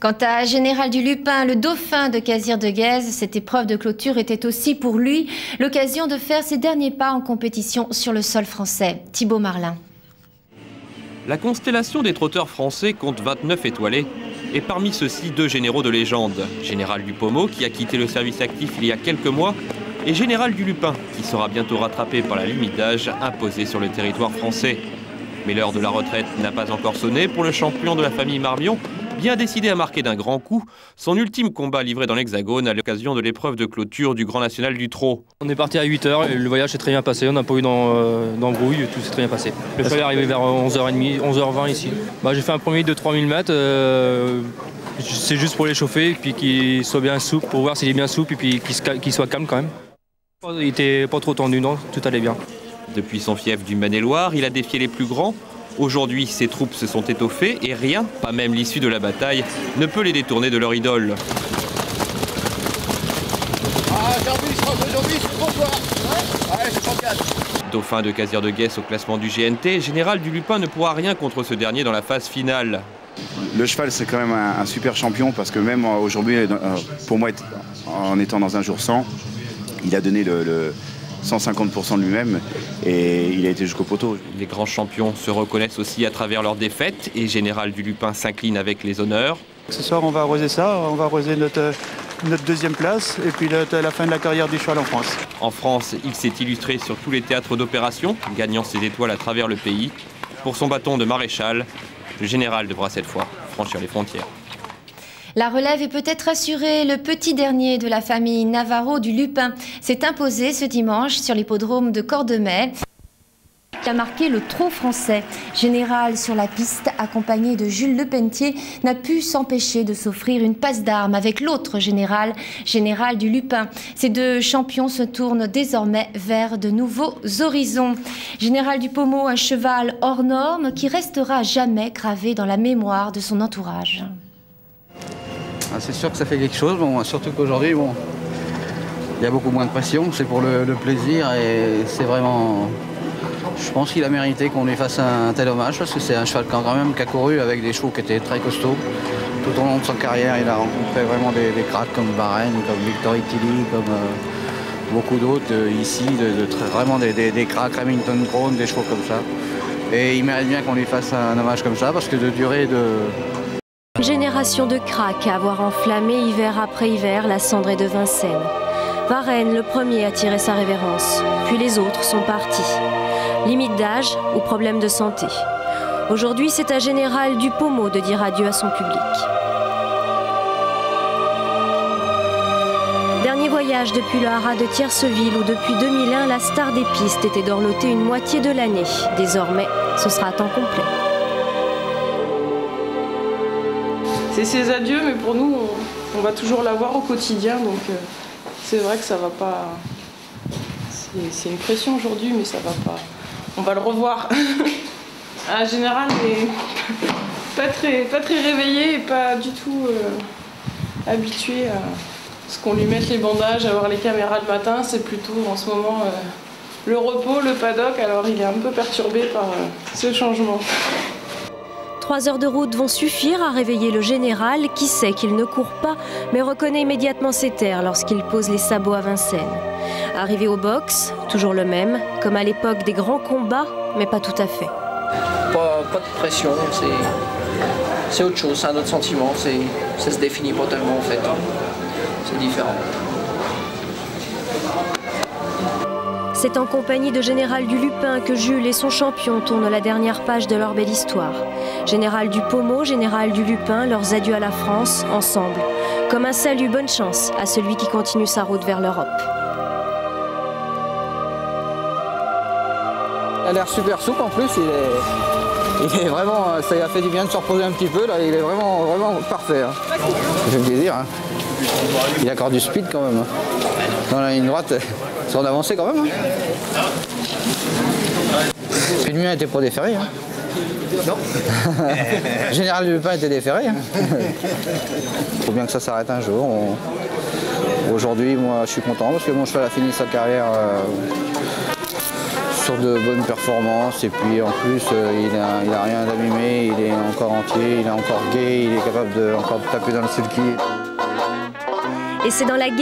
Quant à Général du Lupin, le dauphin de Cazir-de-Guèze, cette épreuve de clôture était aussi pour lui l'occasion de faire ses derniers pas en compétition sur le sol français. Thibaut Marlin. La constellation des trotteurs français compte 29 étoilés. Et parmi ceux-ci, 2 généraux de légende. Général du Pommeau, qui a quitté le service actif il y a quelques mois, et Général du Lupin, qui sera bientôt rattrapé par la limite d'âge imposée sur le territoire français. Mais l'heure de la retraite n'a pas encore sonné pour le champion de la famille Marmion, bien décidé à marquer d'un grand coup son ultime combat livré dans l'Hexagone à l'occasion de l'épreuve de clôture du Grand National du Trot. On est parti à 8h et le voyage s'est très bien passé, on n'a pas eu d'embrouille, tout s'est très bien passé. Le cheval est arrivé vers 11h30, 11h20 ici. J'ai fait un premier de 3000 mètres, c'est juste pour l'échauffer et puis qu'il soit bien souple, pour voir s'il est bien souple et puis qu'il soit calme quand même. Il n'était pas trop tendu, non, tout allait bien. Depuis son fief du Maine-et-Loire, il a défié les plus grands. Aujourd'hui, ses troupes se sont étoffées et rien, pas même l'issue de la bataille, ne peut les détourner de leur idole. Dauphin de Cazir-de-Guèze au classement du GNT, Général du Lupin ne pourra rien contre ce dernier dans la phase finale. Le cheval, c'est quand même un super champion parce que même aujourd'hui, pour moi, en étant dans un jour sans, il a donné le 150% de lui-même et il a été jusqu'au poteau. Les grands champions se reconnaissent aussi à travers leurs défaites et Général du Lupin s'incline avec les honneurs. Ce soir, on va arroser ça, on va arroser notre deuxième place et puis la fin de la carrière du cheval en France. En France, il s'est illustré sur tous les théâtres d'opération, gagnant ses étoiles à travers le pays. Pour son bâton de maréchal, le général devra cette fois franchir les frontières. La relève est peut-être assurée. Le petit dernier de la famille Navarro du Lupin s'est imposé ce dimanche sur l'hippodrome de Cordemais. Il a marqué le trot français. Général sur la piste, accompagné de Jules Lepentier, n'a pu s'empêcher de s'offrir une passe d'armes avec l'autre général, Général du Lupin. Ces deux champions se tournent désormais vers de nouveaux horizons. Général du Pommeau, un cheval hors norme qui restera jamais gravé dans la mémoire de son entourage. C'est sûr que ça fait quelque chose, surtout qu'aujourd'hui, il y a beaucoup moins de pression, c'est pour le plaisir et c'est vraiment... Je pense qu'il a mérité qu'on lui fasse un tel hommage parce que c'est un cheval quand même qui a couru avec des chevaux qui étaient très costauds. Tout au long de sa carrière, il a rencontré vraiment des cracks comme Varenne, comme Victor Tilly, comme beaucoup d'autres ici, vraiment des cracks, Remington Crown, des chevaux comme ça. Et il mérite bien qu'on lui fasse un hommage comme ça parce que de durée de... Génération de cracks à avoir enflammé hiver après hiver la cendrée de Vincennes. Varenne, le premier à tirer sa révérence, puis les autres sont partis. Limite d'âge ou problème de santé. Aujourd'hui, c'est à Général du Pommeau de dire adieu à son public. Dernier voyage depuis le haras de Tierceville où depuis 2001, la star des pistes était dorlotée une moitié de l'année. Désormais, ce sera à temps complet. C'est ses adieux, mais pour nous, on va toujours la voir au quotidien, donc c'est vrai que ça va pas... C'est une pression aujourd'hui, mais ça va pas... On va le revoir. Un général, mais pas très réveillé et pas du tout habitué à ce qu'on lui mette les bandages, à voir les caméras le matin. C'est plutôt en ce moment le repos, le paddock, alors il est un peu perturbé par ce changement. 3 heures de route vont suffire à réveiller le général qui sait qu'il ne court pas mais reconnaît immédiatement ses terres lorsqu'il pose les sabots à Vincennes. Arrivé au box, toujours le même, comme à l'époque des grands combats, mais pas tout à fait. Pas de pression, c'est autre chose, c'est un autre sentiment, ça se définit pas tellement en fait, c'est différent. C'est en compagnie de Général du Lupin que Jules et son champion tournent la dernière page de leur belle histoire. Général du Pommeau, Général du Lupin, leurs adieux à la France, ensemble. Comme un salut, bonne chance à celui qui continue sa route vers l'Europe. Il a l'air super souple en plus, il est vraiment, ça lui a fait du bien de se reposer un petit peu, là, il est vraiment parfait. Hein. Ça fait plaisir. Hein. Il a encore du speed quand même. Hein. Dans la ligne droite, c'est en avancée quand même. Hein. Puis le mien n'était pas déféré. Hein. Non. Général du Lupin était déféré. Hein. Faut bien que ça s'arrête un jour. Aujourd'hui, moi, je suis content parce que mon cheval a fini sa carrière sur sur de bonnes performances et puis en plus il a rien d'abîmé, il est encore entier, il est encore gai, il est capable de encore taper dans le sulky. Et c'est dans la gaieté